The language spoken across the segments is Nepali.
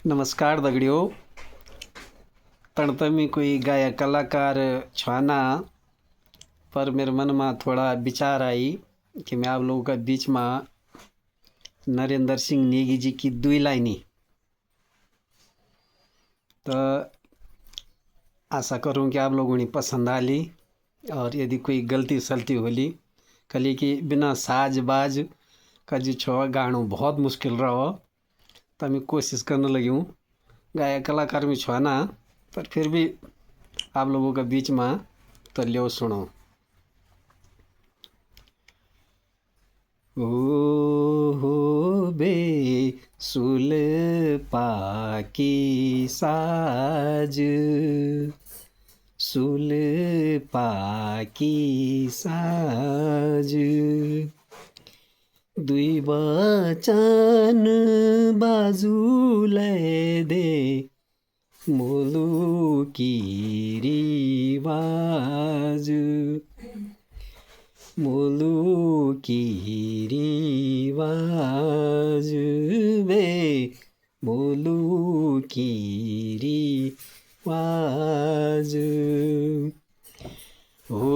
नमस्कार दगड़ियों। तड़तमी कोई गायक कलाकार छाना, पर मेरे मन में थोड़ा विचार आई कि मैं आप लोगों का बीच में नरेंद्र सिंह नेगी जी की दुई लाइनी तो आशा करूं कि आप लोगों ने पसंद आ ली। और यदि कोई गलती सलती होली कली कि बिना साज बाज का जो छो गाणु बहुत मुश्किल रहो, तो मैं कोशिश करने लगी हूँ। गायक कलाकार में छो ना, पर फिर भी आप लोगों के बीच में तो लियो सुनो। ओ हो बे सुल पाकी साज, सुल पाकी साज, दुई बचन बाजुले दे मुलुकी रिवाज, मुलुकी रिवाज बे मुलुकी रिवाज। हो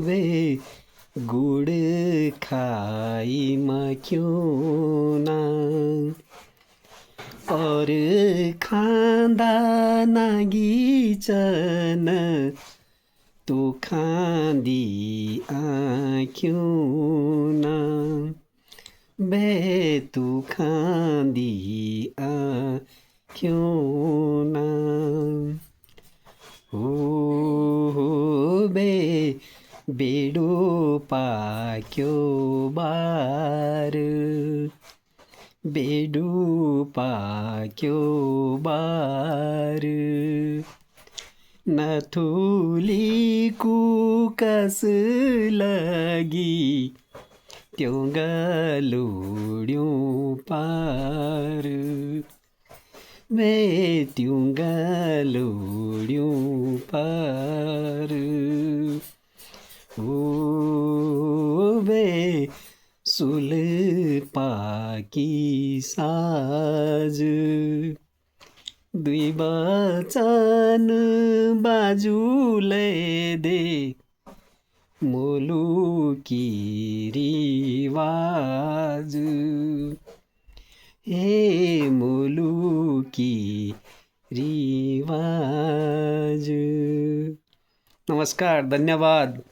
बे गुड़ खाई में क्यों ना, और खांदा नागी चन तो खांदी आँखों ना, बे तू खांदी आँखों ना। हो बे बेडो पाक्यो बार, बेडू पाक्यो बार, नथुली कुकस लगी त्यों गलुड्यों पार, वे त्यों गलुड्यों पार। ओ बे सुल पाकी साज, दुई बचन बाजुले दे मुलुकी रिवाज, हे मुलुकी रिवाज। नमस्कार, धन्यवाद।